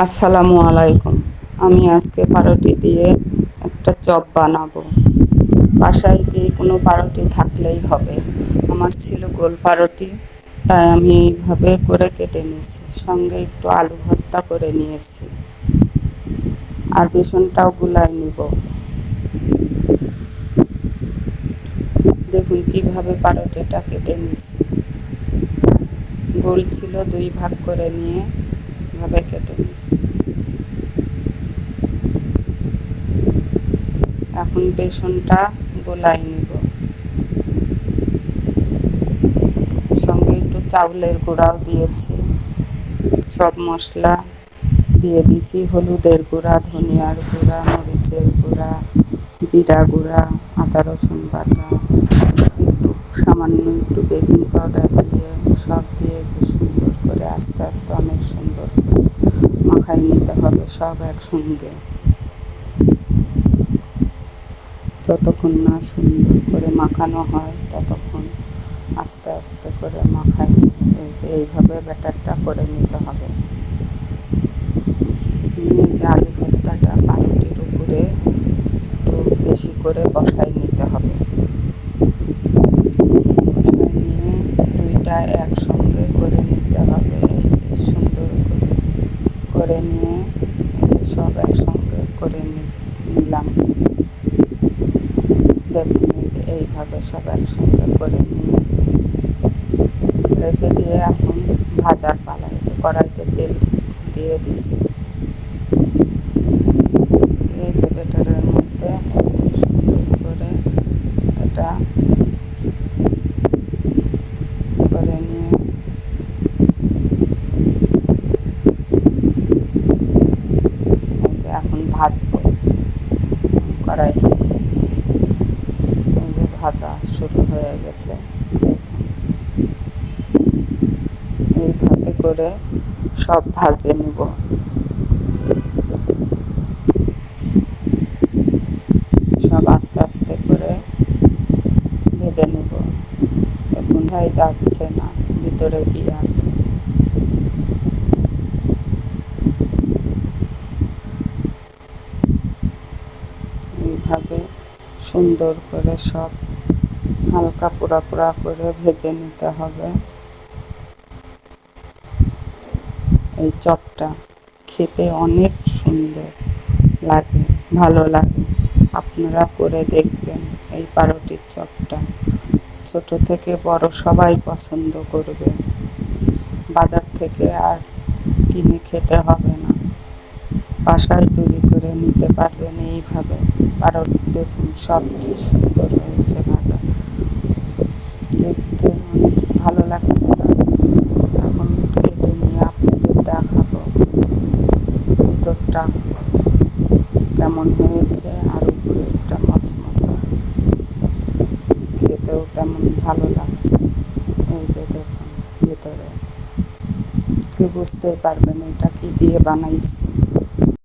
আসসালামু আলাইকুম। আমি আজকে পাউরুটি দিয়ে একটা চপ বানাবো। বাসায় যে কোনো পাউরুটি থাকলেই হবে। আমার ছিল গোল পাউরুটি, তাই আমি এইভাবে করে কেটে নিয়েছি। সঙ্গে একটু আলু ভর্তা করে নিয়েছি, আর বেসনটাও গুলায় নিব। দেখুন কিভাবে পাউরুটিটা কেটে নিয়েছি। গোল ছিল, 2 ভাগ করে নিয়ে এভাবে কেটে নিয়েছি। এখন বেসনটা গোলায় নিব। সঙ্গে একটু চাউলের গুঁড়াও দিয়েছি। সব মশলা দিয়ে দিয়েছি, হলুদের গুঁড়া, ধনিয়ার গুঁড়া, মরিচের গুঁড়া, জিরা গুঁড়া, আদা রসুন বাটা, একটু সামান্য একটু বেকিং পাউডার দিয়ে সব দিয়ে যে সুন্দর করে আস্তে আস্তে অনেক সুন্দর করে মাখায় নিতে হবে সব একসঙ্গে। যতক্ষণ না সুন্দর করে মাখানো হয় ততক্ষণ আস্তে আস্তে করে মাখাই। এই যে এইভাবে ব্যাটারটা করে নিতে হবে। নিয়ে যে আলু ভর্তাটা পাউরুটির উপরে একটু বেশি করে বসাই নিতে হবে। বসাই নিয়ে দুইটা একসঙ্গে করে নিতে হবে। এই যে সুন্দর করে নিয়ে এই যে সব একসঙ্গে করে নিলাম। দেখুন এই যে এইভাবে সব একসঙ্গে করে নিয়ে রেখে দিয়ে এখন ভাজার পালা। এই যে কড়াইতে তেল দিয়ে দিছি। এই যে ব্যাটারের মধ্যে সুন্দর করে এটা করে নিয়ে এই যে এখন ভাজবো। কড়াইতে দিয়ে দিছি। এই যে ভাজা শুরু হয়ে গেছে। দেখুন এইভাবে করে সব ভাজে নিব। সব আস্তে আস্তে করে ভেজে নিব। কোথায় যাচ্ছে না, ভিতরে কি আছে। এইভাবে সুন্দর করে সব হালকা পোড়া পোড়া করে ভেজে নিতে হবে। এই চপটা খেতে অনেক সুন্দর লাগে, ভালো লাগে। আপনারা করে দেখবেন এই পাউরুটির চপটা। ছোট থেকে বড় সবাই পছন্দ করবে। বাজার থেকে আর কিনে খেতে হবে না, বাসায় তৈরি করে নিতে পারবেন এইভাবে। পাউরুটি দেখুন সব কি সুন্দর হয়েছে ভাজা, দেখতে অনেক ভালো লাগছে না? এখন কেটে নিয়ে আপনাদের দেখাবো ভিতরটা কেমন হয়েছে, আর উপরে একটা মচমচা, খেতেও তেমন ভালো লাগছে। এই যে দেখুন ভিতরে, কেউ বুঝতেই পারবেন এটা কি দিয়ে বানাইছি।